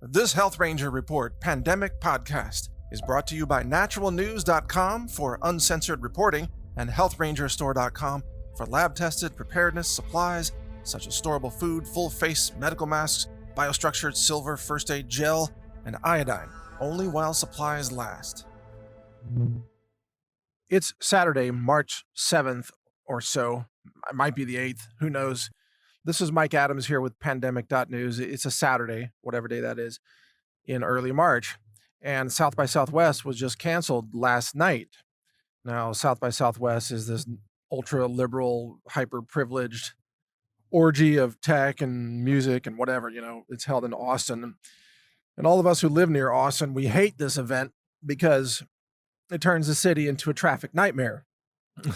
This Health Ranger Report Pandemic Podcast is brought to you by NaturalNews.com for uncensored reporting and HealthRangerStore.com for lab-tested preparedness supplies such as storable food, full-face medical masks, biostructured silver first aid gel, and iodine, only while supplies last. It's Saturday, March 7th or so. It might be the 8th. Who knows? This is Mike Adams here with pandemic.news. It's a Saturday, whatever day that is, in early March. And South by Southwest was just canceled last night. Now, South by Southwest is this ultra-liberal, hyper-privileged orgy of tech and music and whatever, it's held in Austin. And all of us who live near Austin, we hate this event because it turns the city into a traffic nightmare.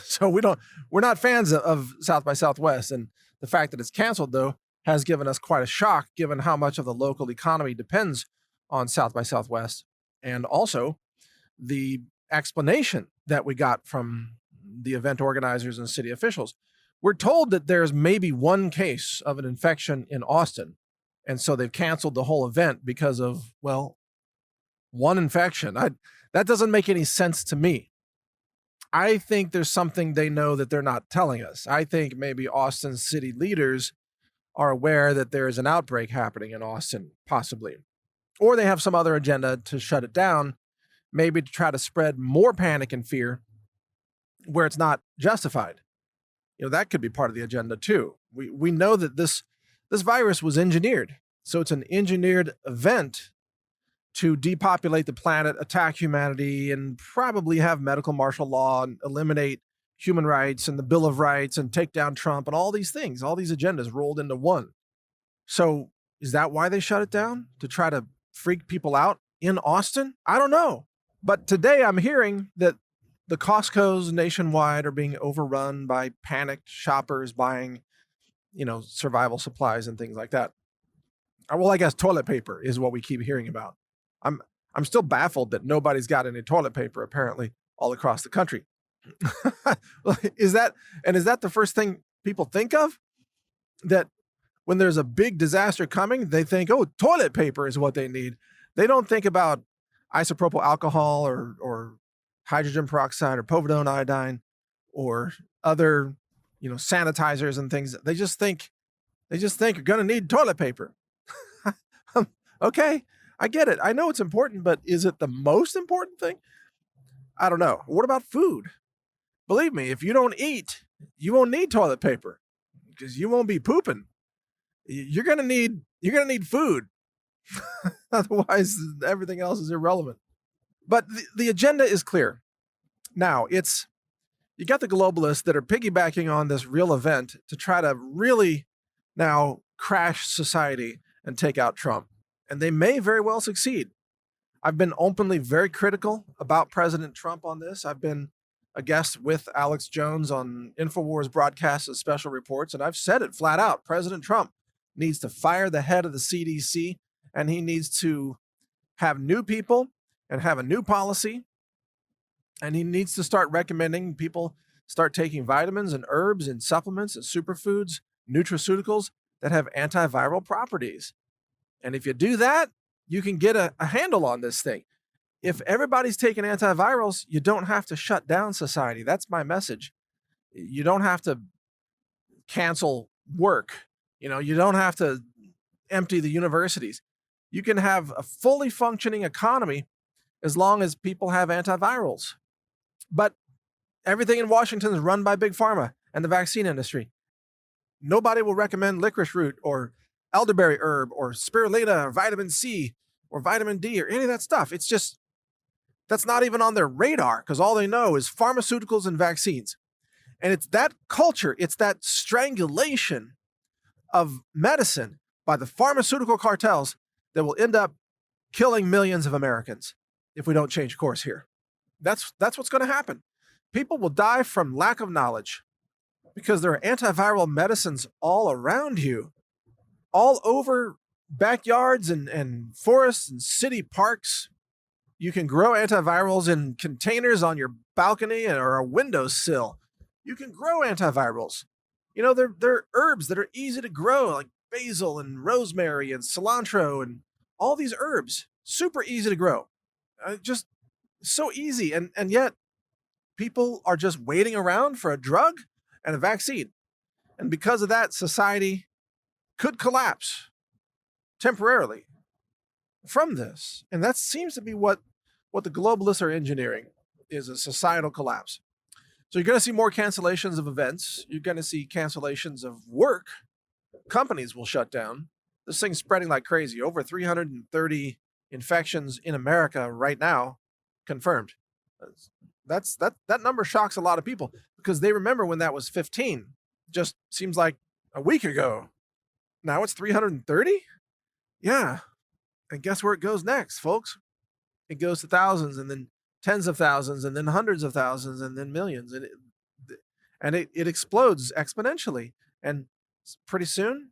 So we're not fans of South by Southwest. And the fact that it's canceled, though, has given us quite a shock, given how much of the local economy depends on South by Southwest. And also the explanation that we got from the event organizers and city officials. We're told that there's maybe one case of an infection in Austin. And so they've canceled the whole event because of, one infection. That doesn't make any sense to me. I think there's something they know that they're not telling us. I think maybe Austin city leaders are aware that there is an outbreak happening in Austin, possibly. Or they have some other agenda to shut it down, maybe to try to spread more panic and fear where it's not justified. That could be part of the agenda too. We know that this virus was engineered. So it's an engineered event to depopulate the planet, attack humanity, and probably have medical martial law and eliminate human rights and the Bill of Rights and take down Trump and all these things, all these agendas rolled into one. So is that why they shut it down? To try to freak people out in Austin? I don't know. But today I'm hearing that the Costco's nationwide are being overrun by panicked shoppers buying, survival supplies and things like that. Well, I guess toilet paper is what we keep hearing about. I'm still baffled that nobody's got any toilet paper, apparently, all across the country. Is that the first thing people think of? That when there's a big disaster coming, they think, toilet paper is what they need. They don't think about isopropyl alcohol or hydrogen peroxide or povidone iodine or other, sanitizers and things. They just think you're going to need toilet paper. Okay. I get it. I know it's important, but is it the most important thing? I don't know. What about food? Believe me, if you don't eat, you won't need toilet paper because you won't be pooping. You're going to need food. Otherwise, everything else is irrelevant. But the agenda is clear. Now, you got the globalists that are piggybacking on this real event to try to really now crash society and take out Trump. And they may very well succeed. I've been openly very critical about President Trump on this. I've been a guest with Alex Jones on InfoWars broadcasts and special reports, and I've said it flat out. President Trump needs to fire the head of the CDC, and he needs to have new people and have a new policy, and he needs to start recommending people start taking vitamins and herbs and supplements and superfoods, nutraceuticals that have antiviral properties. And if you do that, you can get a handle on this thing. If everybody's taking antivirals, you don't have to shut down society. That's my message. You don't have to cancel work. You don't have to empty the universities. You can have a fully functioning economy as long as people have antivirals. But everything in Washington is run by Big Pharma and the vaccine industry. Nobody will recommend licorice root or elderberry herb or spirulina or vitamin C or vitamin D or any of that stuff. It's just, that's not even on their radar because all they know is pharmaceuticals and vaccines. And it's that culture, it's that strangulation of medicine by the pharmaceutical cartels that will end up killing millions of Americans if we don't change course here. That's what's going to happen. People will die from lack of knowledge because there are antiviral medicines all around you, all over backyards and forests and city parks. You can grow antivirals in containers on your balcony or a windowsill. You can grow antivirals. They're herbs that are easy to grow, like basil and rosemary and cilantro and all these herbs, super easy to grow, just so easy. And yet people are just waiting around for a drug and a vaccine. And because of that, society could collapse temporarily from this. And that seems to be what the globalists are engineering, is a societal collapse. So you're going to see more cancellations of events. You're going to see cancellations of work. Companies will shut down. This thing's spreading like crazy. Over 330 infections in America right now confirmed. That number shocks a lot of people because they remember when that was 15. Just seems like a week ago. Now it's 330? Yeah. And guess where it goes next, folks? It goes to thousands, and then tens of thousands, and then hundreds of thousands, and then millions. And it explodes exponentially. And pretty soon,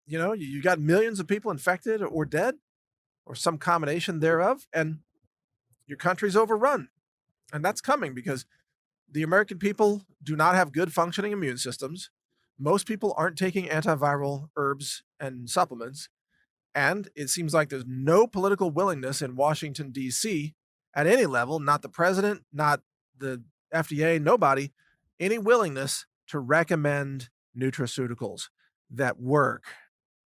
you got millions of people infected or dead or some combination thereof, and your country's overrun. And that's coming because the American people do not have good functioning immune systems. Most people aren't taking antiviral herbs and supplements. And it seems like there's no political willingness in Washington, D.C. at any level, not the president, not the FDA, nobody, any willingness to recommend nutraceuticals that work.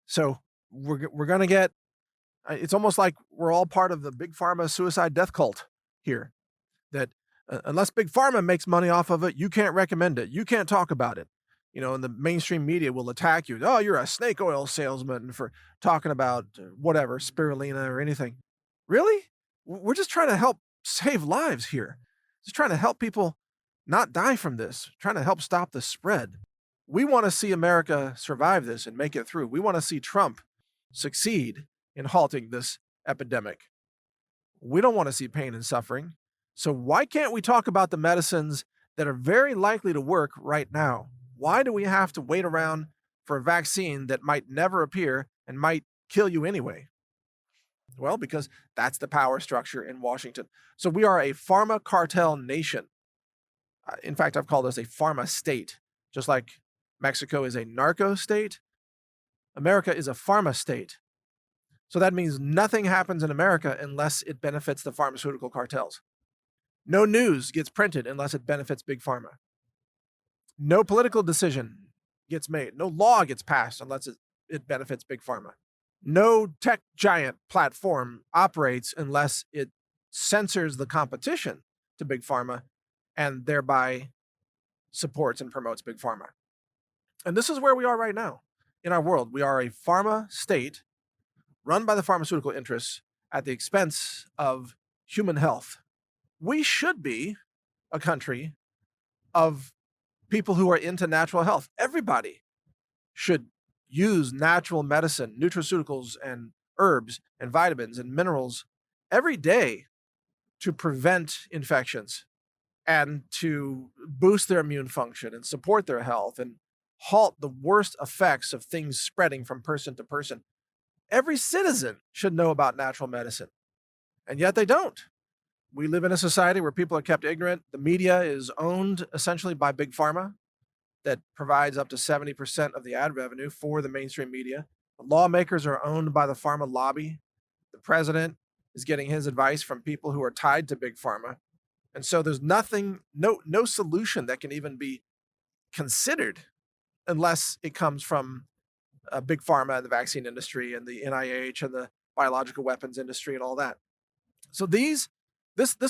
So we're going to get, it's almost like we're all part of the big pharma suicide death cult here, that unless big pharma makes money off of it, you can't recommend it. You can't talk about it. And the mainstream media will attack you. Oh, you're a snake oil salesman for talking about whatever, spirulina or anything. Really? We're just trying to help save lives here. Just trying to help people not die from this, trying to help stop the spread. We want to see America survive this and make it through. We want to see Trump succeed in halting this epidemic. We don't want to see pain and suffering. So why can't we talk about the medicines that are very likely to work right now? Why do we have to wait around for a vaccine that might never appear and might kill you anyway? Well, because that's the power structure in Washington. So we are a pharma cartel nation. In fact, I've called us a pharma state. Just like Mexico is a narco state, America is a pharma state. So that means nothing happens in America unless it benefits the pharmaceutical cartels. No news gets printed unless it benefits big pharma. No political decision gets made. No law gets passed unless it benefits big pharma. No tech giant platform operates unless it censors the competition to big pharma and thereby supports and promotes big pharma. And this is where we are right now in our world. We are a pharma state run by the pharmaceutical interests at the expense of human health. We should be a country of people who are into natural health. Everybody should use natural medicine, nutraceuticals, and herbs, and vitamins, and minerals every day to prevent infections and to boost their immune function and support their health and halt the worst effects of things spreading from person to person. Every citizen should know about natural medicine, and yet they don't. We live in a society where people are kept ignorant. The media is owned essentially by big pharma that provides up to 70% of the ad revenue for the mainstream media. The lawmakers are owned by the pharma lobby. The president is getting his advice from people who are tied to big pharma. And so there's no solution that can even be considered unless it comes from big pharma and the vaccine industry and the NIH and the biological weapons industry and all that. So this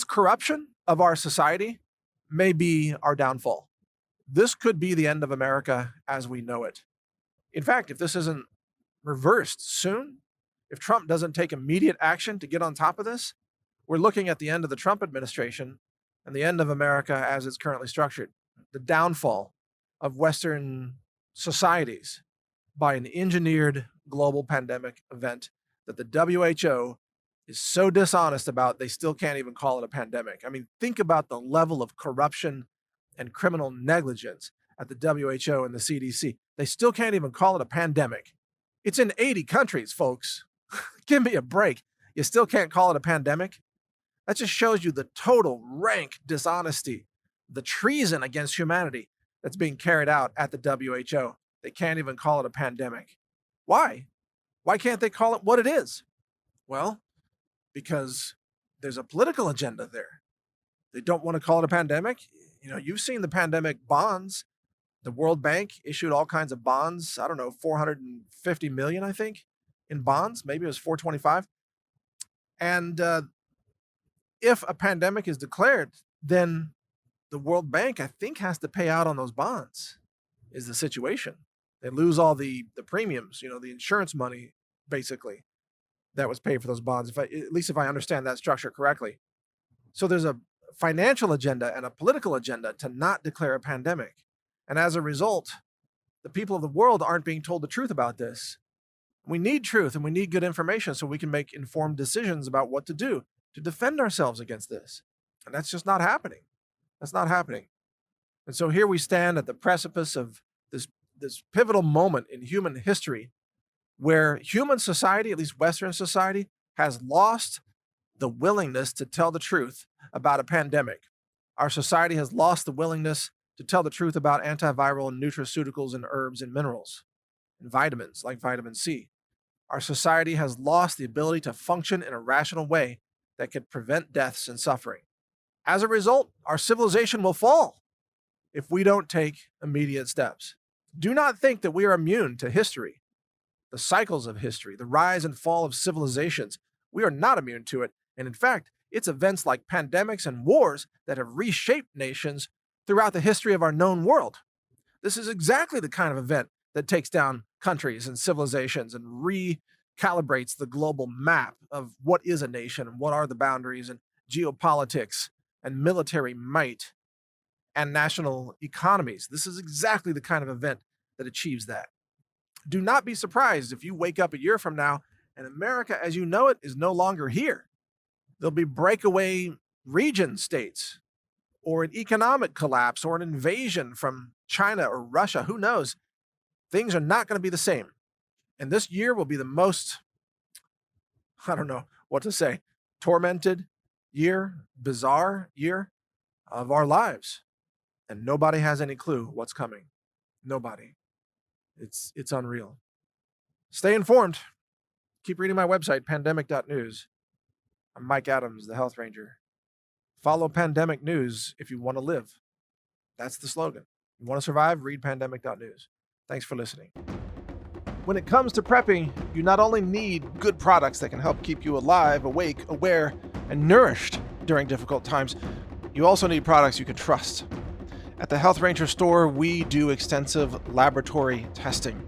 corruption of our society may be our downfall. This could be the end of America as we know it. In fact, if this isn't reversed soon, if Trump doesn't take immediate action to get on top of this, we're looking at the end of the Trump administration and the end of America as it's currently structured. The downfall of Western societies by an engineered global pandemic event that the WHO is so dishonest about, they still can't even call it a pandemic. I mean, think about the level of corruption and criminal negligence at the WHO and the CDC. They still can't even call it a pandemic. It's in 80 countries, folks. Give me a break. You still can't call it a pandemic? That just shows you the total rank dishonesty, the treason against humanity that's being carried out at the WHO. They can't even call it a pandemic. Why? Why can't they call it what it is? Well, because there's a political agenda there. They don't want to call it a pandemic. You've seen the pandemic bonds. The World Bank issued all kinds of bonds. I don't know, 450 million, I think, in bonds. Maybe it was 425. And if a pandemic is declared, then the World Bank, I think, has to pay out on those bonds, is the situation. They lose all the premiums, the insurance money, basically, that was paid for those bonds, at least if I understand that structure correctly. So there's a financial agenda and a political agenda to not declare a pandemic. And as a result, the people of the world aren't being told the truth about this. We need truth and we need good information so we can make informed decisions about what to do to defend ourselves against this. And that's just not happening. That's not happening. And so here we stand at the precipice of this pivotal moment in human history where human society, at least Western society, has lost the willingness to tell the truth about a pandemic. Our society has lost the willingness to tell the truth about antiviral and nutraceuticals and herbs and minerals and vitamins like vitamin C. Our society has lost the ability to function in a rational way that could prevent deaths and suffering. As a result, our civilization will fall if we don't take immediate steps. Do not think that we are immune to history, the cycles of history, the rise and fall of civilizations. We are not immune to it. And in fact, it's events like pandemics and wars that have reshaped nations throughout the history of our known world. This is exactly the kind of event that takes down countries and civilizations and recalibrates the global map of what is a nation and what are the boundaries and geopolitics and military might and national economies. This is exactly the kind of event that achieves that. Do not be surprised if you wake up a year from now and America as you know it is no longer here. There'll be breakaway region states or an economic collapse or an invasion from China or Russia. Who knows? Things are not going to be the same. And this year will be the most, I don't know what to say, tormented year, bizarre year of our lives. And nobody has any clue what's coming. Nobody. It's unreal. Stay informed. Keep reading my website, pandemic.news. I'm Mike Adams, the Health Ranger. Follow Pandemic News if you want to live. That's the slogan. You want to survive? Read pandemic.news. Thanks for listening. When it comes to prepping, you not only need good products that can help keep you alive, awake, aware, and nourished during difficult times, you also need products you can trust. At the Health Ranger store, we do extensive laboratory testing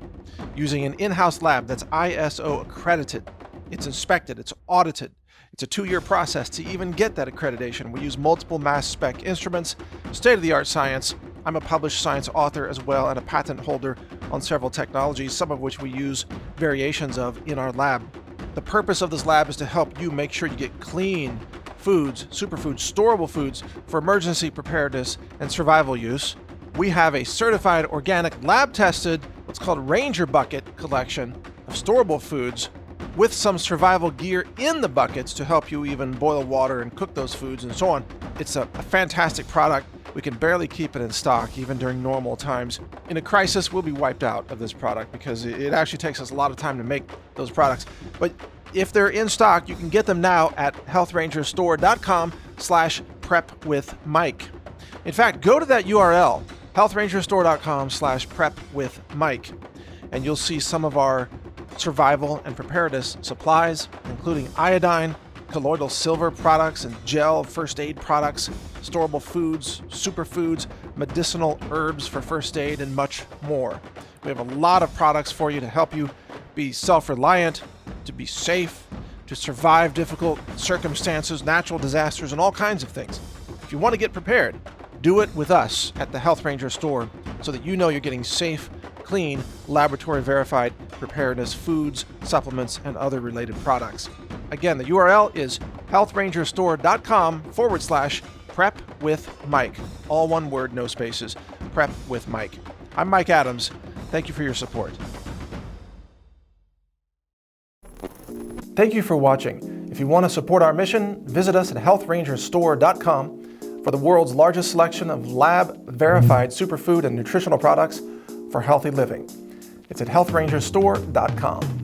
using an in-house lab that's ISO accredited. It's inspected, it's audited. It's a 2-year process to even get that accreditation. We use multiple mass spec instruments, state-of-the-art science. I'm a published science author as well and a patent holder on several technologies, some of which we use variations of in our lab. The purpose of this lab is to help you make sure you get clean foods, superfoods, storable foods for emergency preparedness and survival use. We have a certified organic lab-tested, what's called Ranger Bucket collection of storable foods with some survival gear in the buckets to help you even boil water and cook those foods and so on. It's a fantastic product. We can barely keep it in stock even during normal times. In a crisis, we'll be wiped out of this product because it actually takes us a lot of time to make those products. But if they're in stock, you can get them now at healthrangerstore.com/prepwithmike. In fact, go to that URL, healthrangerstore.com/prepwithmike, and you'll see some of our survival and preparedness supplies, including iodine, colloidal silver products and gel first aid products, storable foods, superfoods, medicinal herbs for first aid, and much more. We have a lot of products for you to help you be self-reliant, to be safe, to survive difficult circumstances, natural disasters, and all kinds of things. If you want to get prepared, do it with us at the Health Ranger store so that you know you're getting safe, clean, laboratory-verified preparedness foods, supplements, and other related products. Again, the URL is healthrangerstore.com/prepwithmike. All one word, no spaces. Prep with Mike. I'm Mike Adams. Thank you for your support. Thank you for watching. If you want to support our mission, visit us at healthrangerstore.com for the world's largest selection of lab-verified superfood and nutritional products for healthy living. It's at healthrangerstore.com.